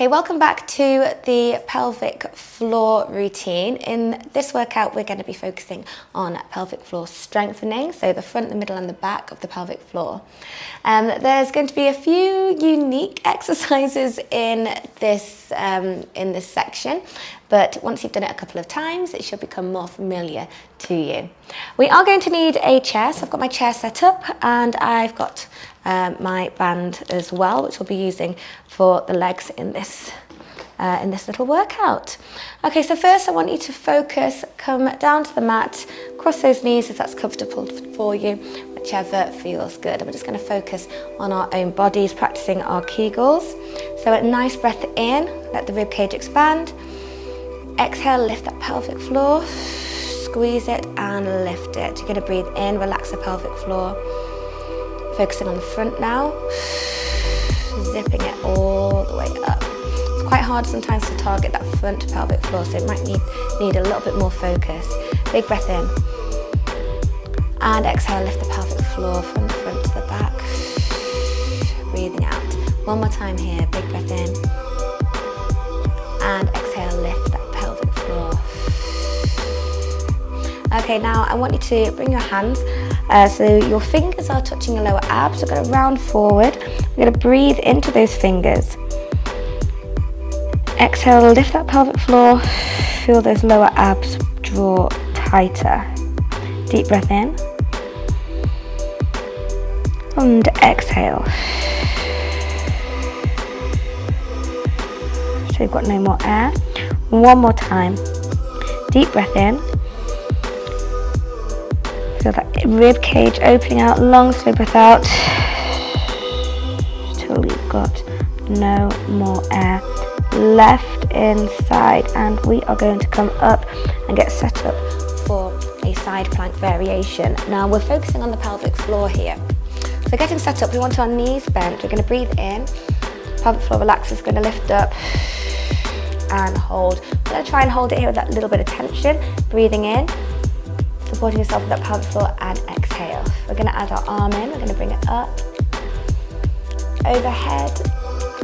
Okay, welcome back to the pelvic floor routine. In this workout, we're going to be focusing on pelvic floor strengthening, so the front, the middle and the back of the pelvic floor. There's going to be a few unique exercises in this section, but once you've done it a couple of times, it should become more familiar to you. We are going to need a chair, so I've got my chair set up and I've got my band as well, which we'll be using for the legs in this little workout. Okay, so first I want you to focus, come down to the mat, cross those knees if that's comfortable for you, whichever feels good. And we're just going to focus on our own bodies, practicing our Kegels. So a nice breath in, let the rib cage expand. Exhale, lift that pelvic floor, squeeze it and lift it. You're going to breathe in, relax the pelvic floor. Focusing on the front now, zipping it all the way up. It's quite hard sometimes to target that front pelvic floor, so it might need a little bit more focus. Big breath in. And exhale, lift the pelvic floor from the front to the back. Breathing out. One more time here, big breath in. And exhale, lift that pelvic floor. Okay, now I want you to bring your hands so your fingers are touching your lower abs. We're going to round forward. We're going to breathe into those fingers. Exhale, lift that pelvic floor. Feel those lower abs draw tighter. Deep breath in. And exhale. So you've got no more air. One more time. Deep breath in. Feel that rib cage opening out, long slow breath out till you've got no more air left inside. And we are going to come up and get set up for a side plank variation. Now we're focusing on the pelvic floor here. So getting set up, we want our knees bent. We're going to breathe in, pelvic floor relaxes, going to lift up and hold. We're going to try and hold it here with that little bit of tension, breathing in. Supporting yourself with that pelvic floor and exhale. We're going to add our arm in, we're going to bring it up, overhead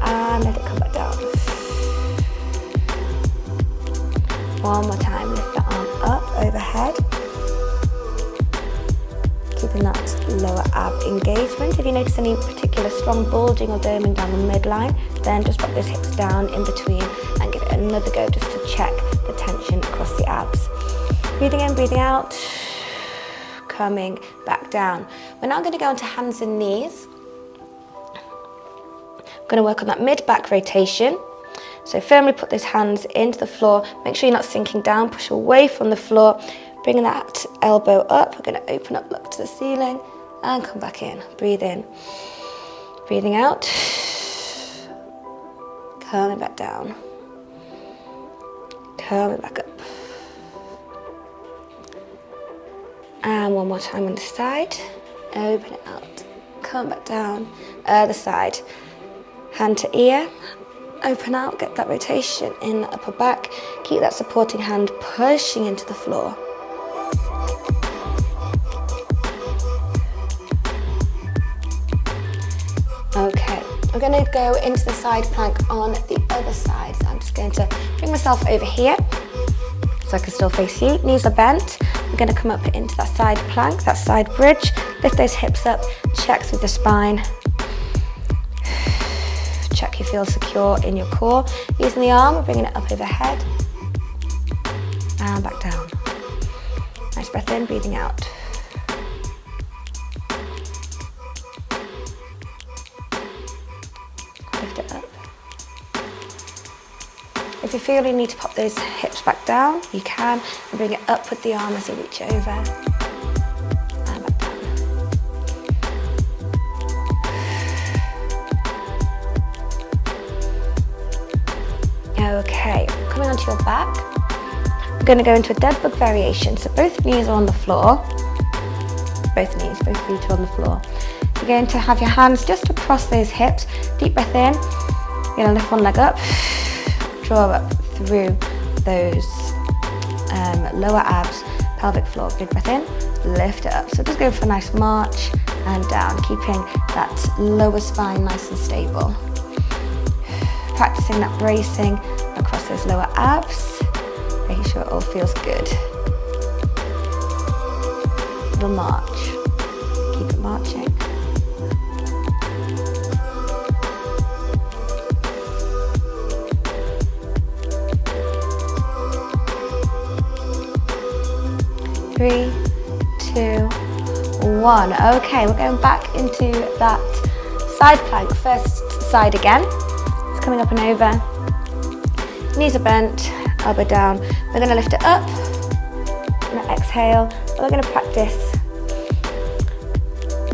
and let it come back down. One more time, lift the arm up, overhead. Keeping that lower ab engagement. If you notice any particular strong bulging or doming down the midline, then just drop those hips down in between and give it another go just to check the tension across the abs. Breathing in, breathing out, coming back down. We're now going to go into hands and knees. I'm going to work on that mid-back rotation. So firmly put those hands into the floor. Make sure you're not sinking down, push away from the floor. Bringing that elbow up. We're going to open up, look to the ceiling and come back in. Breathe in. Breathing out. Coming back down. Coming back up. And one more time on the side, open it out, come back down, other side, hand to ear, open out, get that rotation in the upper back, keep that supporting hand pushing into the floor. Okay, I'm going to go into the side plank on the other side, so I'm just going to bring myself over here, so I can still face you, knees are bent. We're going to come up into that side plank, that side bridge, lift those hips up, check through the spine, check you feel secure in your core. Using the arm, we're bringing it up overhead and back down. Nice breath in, breathing out. Lift it up. If you feel you need to pop those hips back down, you can, and bring it up with the arm as you reach over. And back down. Okay, coming onto your back, we're going to go into a dead bug variation. So both knees are on the floor. Both knees, both feet are on the floor. You're going to have your hands just across those hips. Deep breath in. You're going to lift one leg up. Draw up through those lower abs, pelvic floor. Big breath in, lift it up. So just go for a nice march and down, keeping that lower spine nice and stable. practicing that bracing across those lower abs, making sure it all feels good. Little march. Keep it marching. Three, 2, 1. Okay, we're going back into that side plank. First side again. It's coming up and over. Knees are bent, elbow down. We're going to lift it up. We're going to exhale. We're going to practice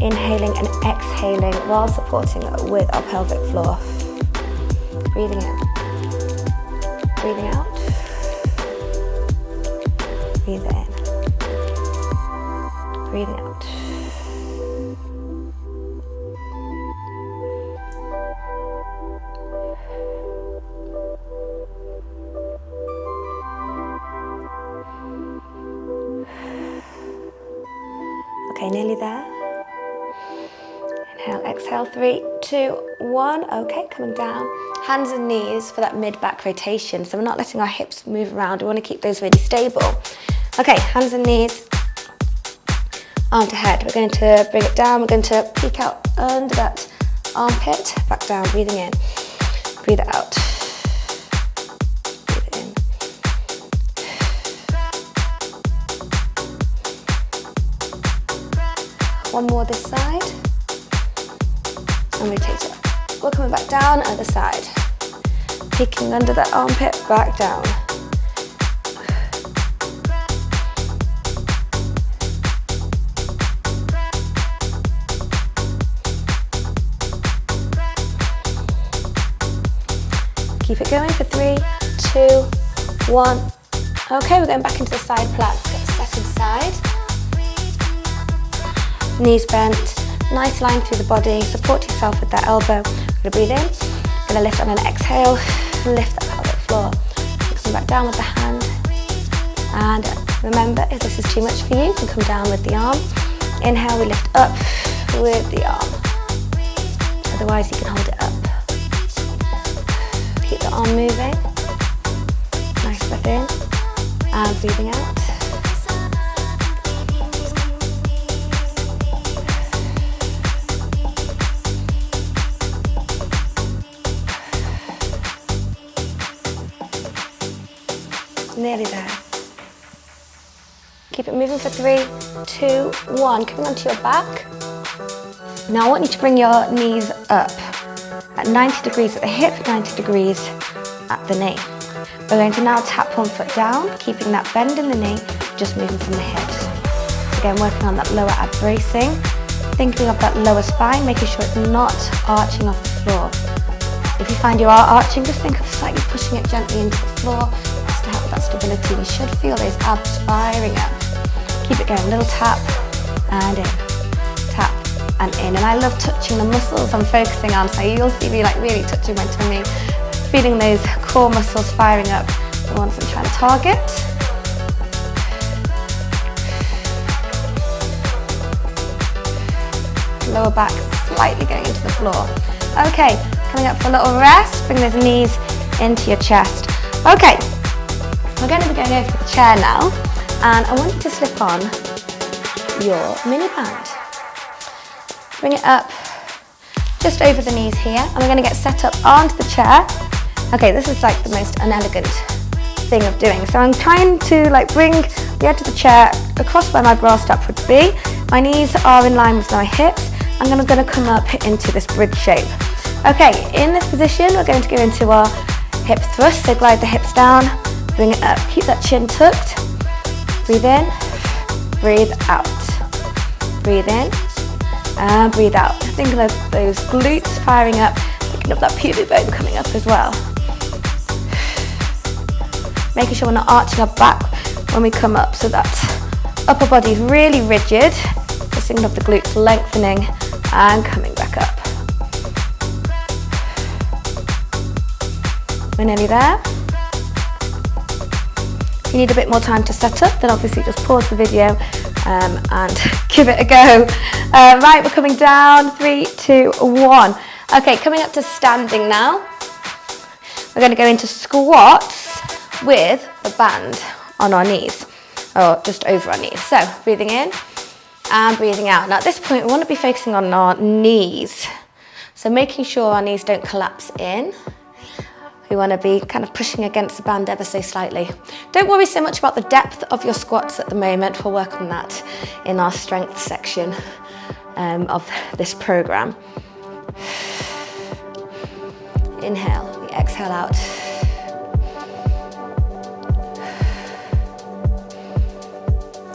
inhaling and exhaling while supporting with our pelvic floor. Breathing in. Breathing out. Breathe in. Breathing out. Okay, nearly there. Inhale, exhale, 3, 2, 1. Okay, coming down. Hands and knees for that mid-back rotation. So we're not letting our hips move around. We want to keep those really stable. Okay, hands and knees. Arm to head. We're going to bring it down. We're going to peek out under that armpit. Back down, breathing in. Breathe it out. Breathe it in. One more this side. And rotate it. We're coming back down, other side. Peeking under that armpit, back down. Keep it going for 3, 2, 1. Okay, we're going back into the side plank. Second side. Knees bent, nice line through the body. Support yourself with that elbow. We're going to breathe in. We're going to lift on an exhale. Lift that pelvic floor. Come back down with the hand. And remember, if this is too much for you, you can come down with the arm. Inhale, we lift up with the arm. Otherwise, you can hold it up. Keep the arm moving. Nice breath in and breathing out. Nearly there. Keep it moving for 3, 2, 1. Coming onto your back. Now I want you to bring your knees up at 90 degrees at the hip, 90 degrees at the knee. We're going to now tap one foot down, keeping that bend in the knee, just moving from the hips. Again, working on that lower ab bracing, thinking of that lower spine, making sure it's not arching off the floor. If you find you are arching, just think of slightly pushing it gently into the floor, just to help with that stability. You should feel those abs firing up. Keep it going, little tap and in, tap and in. And I love touching the muscles I'm focusing on, so you'll see me like really touching my tummy, feeling those core muscles firing up, the ones I'm trying to target. Lower back slightly going into the floor. Okay, coming up for a little rest, bring those knees into your chest. Okay, we're going to be going over to the chair now, and I want you to slip on your mini band. Bring it up just over the knees here, and we're going to get set up onto the chair. Okay, this is like the most unelegant thing of doing. So I'm trying to like bring the edge of the chair across where my bra strap would be. My knees are in line with my hips. I'm going to come up into this bridge shape. Okay, in this position, we're going to go into our hip thrust. So glide the hips down, bring it up. Keep that chin tucked. Breathe in, breathe out. Breathe in, and breathe out. Think of those glutes firing up, picking up that pubic bone coming up as well. Making sure we're not arching our back when we come up, so that upper body is really rigid. So thinking of the glutes lengthening and coming back up. We're nearly there. If you need a bit more time to set up, then obviously just pause the video and give it a go. Right, we're coming down, 3, 2, 1. Okay, coming up to standing now. we're going to go into squats with the band on our knees, or just over our knees. So breathing in and breathing out. Now at this point, we want to be focusing on our knees. So making sure our knees don't collapse in. We want to be kind of pushing against the band ever so slightly. Don't worry so much about the depth of your squats at the moment. We'll work on that in our strength section of this program. Inhale, we exhale out.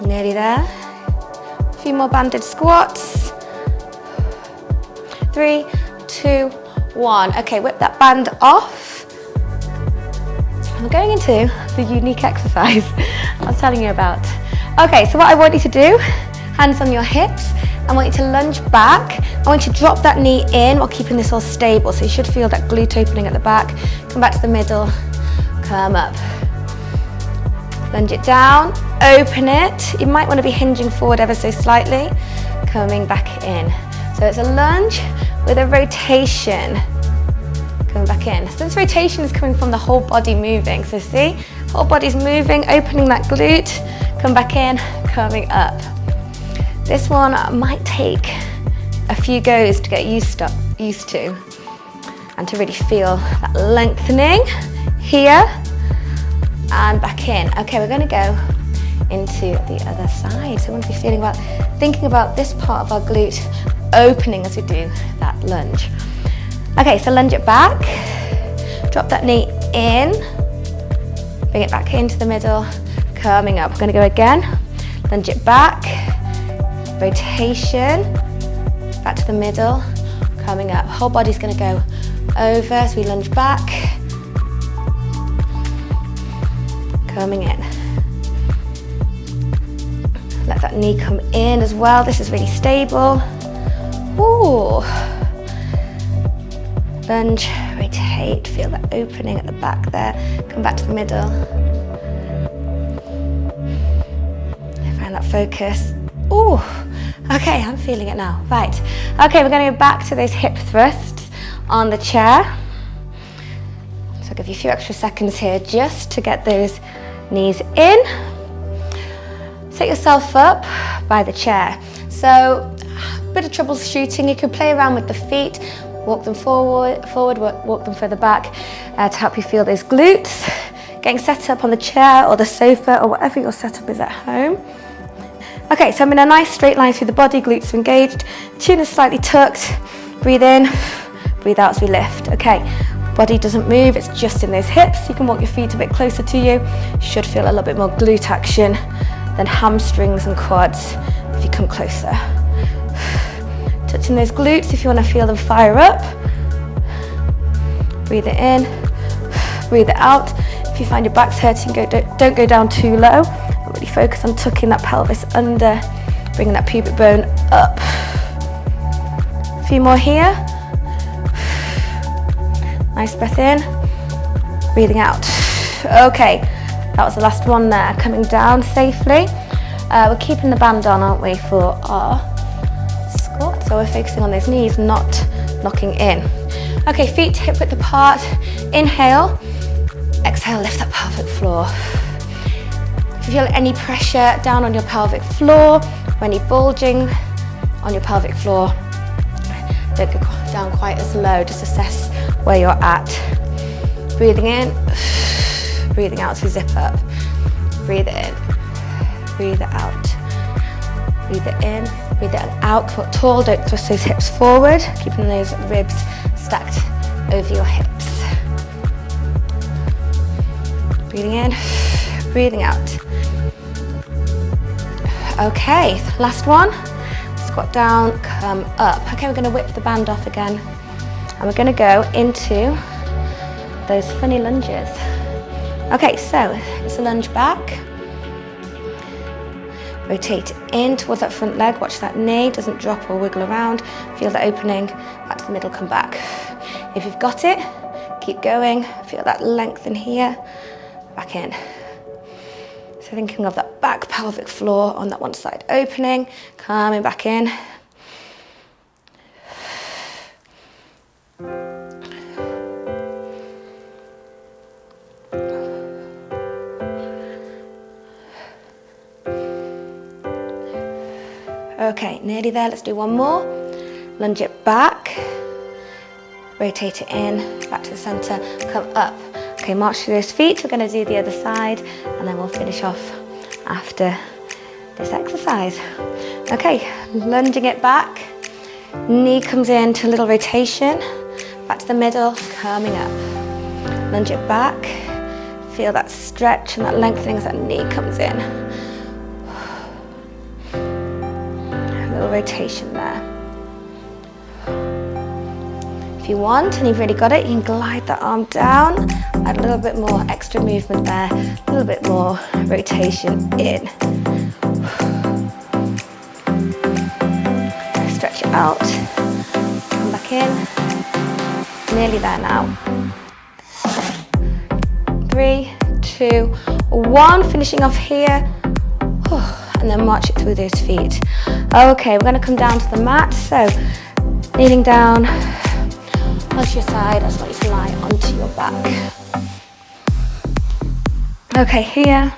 Nearly there. A few more banded squats. 3, 2, 1. Okay, whip that band off. We're going into the unique exercise I was telling you about. Okay, so what I want you to do, hands on your hips, I want you to lunge back. I want you to drop that knee in while keeping this all stable. So you should feel that glute opening at the back. Come back to the middle, come up. Lunge it down, open it. You might want to be hinging forward ever so slightly, coming back in. So it's a lunge with a rotation. Coming back in. So this rotation is coming from the whole body moving. So see, whole body's moving, opening that glute, come back in, coming up. This one might take a few goes to get used to and to really feel that lengthening here and back in. Okay, we're going to go into the other side. So we want to be thinking about this part of our glute opening as we do that lunge. Okay, so lunge it back, drop that knee in, bring it back into the middle, coming up. We're going to go again, lunge it back, rotation, back to the middle, coming up. Whole body's going to go over as we lunge back, coming in. Let that knee come in as well. This is really stable. Ooh. Lunge, rotate, feel that opening at the back there. Come back to the middle. Find that focus. Ooh, okay, I'm feeling it now. Right, okay, we're going to go back to those hip thrusts on the chair. So I'll give you a few extra seconds here just to get those knees in. Set yourself up by the chair. So, a bit of troubleshooting. You can play around with the feet. Walk them forward, walk them further back to help you feel those glutes. Getting set up on the chair or the sofa or whatever your setup is at home. Okay, so I'm in a nice straight line through the body, glutes are engaged, chin is slightly tucked. Breathe in, breathe out as we lift. Okay, body doesn't move, it's just in those hips. You can walk your feet a bit closer to you. You should feel a little bit more glute action than hamstrings and quads if you come closer. Touching those glutes if you want to feel them fire up. Breathe it in, breathe it out. If you find your back's hurting, don't go down too low. Really focus on tucking that pelvis under, bringing that pubic bone up. A few more here. Nice breath in, breathing out. Okay, that was the last one there. Coming down safely. We're keeping the band on, aren't we, for our squat? So we're focusing on those knees, not knocking in. Okay, feet hip width apart. Inhale, exhale, lift that pelvic floor. If you feel any pressure down on your pelvic floor or any bulging on your pelvic floor, don't go down quite as low, just assess where you're at. Breathing in, breathing out as we zip up. Breathe it in, breathe it out. Breathe it in, breathe it out, quite tall, don't thrust those hips forward, keeping those ribs stacked over your hips. Breathing in, breathing out. Okay, last one. Squat down, come up. Okay, we're going to whip the band off again. And we're going to go into those funny lunges. Okay, so it's a lunge back. Rotate in towards that front leg. Watch that knee doesn't drop or wiggle around. Feel the opening. Back to the middle, come back. If you've got it, keep going. Feel that lengthen here. Back in. So thinking of that back pelvic floor on that one side opening, coming back in. Okay, nearly there. Let's do one more. Lunge it back. Rotate it in, back to the center, come up. Okay, march through those feet. We're going to do the other side, and then we'll finish off after this exercise. Okay, lunging it back. Knee comes in to a little rotation. Back to the middle, coming up. Lunge it back. Feel that stretch and that lengthening as that knee comes in. A little rotation there. If you want, and you've really got it, you can glide the arm down, add a little bit more extra movement there, a little bit more rotation in. Stretch it out, come back in, nearly there now. 3, 2, 1, finishing off here, and then march it through those feet. Okay, we're going to come down to the mat, so kneeling down, onto your side. I just want you to lie onto your back. Okay, here,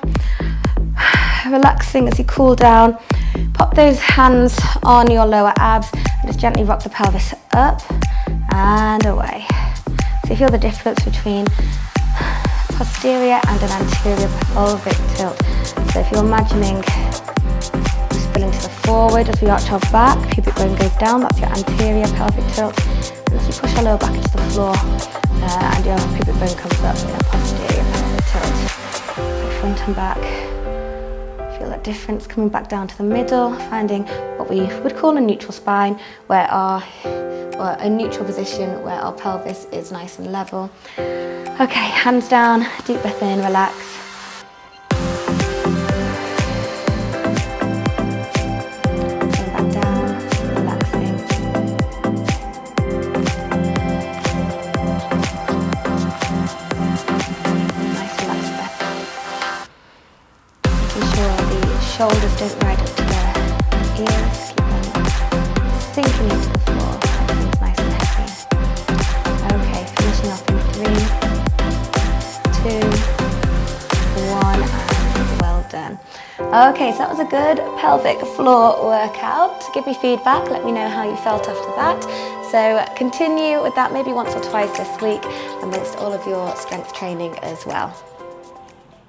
relaxing as you cool down. Pop those hands on your lower abs and just gently rock the pelvis up and away. So you feel the difference between posterior and an anterior pelvic tilt. So if you're imagining spilling to the forward as we arch our back, pubic bone goes down, that's your anterior pelvic tilt. And as you push our lower back into the floor and your pubic bone comes up in a posterior pelvic tilt. So front and back. Feel that difference coming back down to the middle, finding what we would call a neutral spine, or a neutral position where our pelvis is nice and level. Okay, hands down, deep breath in, relax. Going back down, relaxing. Nice relaxed breath. Making sure the shoulders don't ride up to the ears. Keep them sinking into the floor. Everything's nice and heavy. Okay, finishing off in 3, 2, 1, and well done. Okay, so that was a good pelvic floor workout. Give me feedback, let me know how you felt after that. So continue with that maybe once or twice this week amidst all of your strength training as well.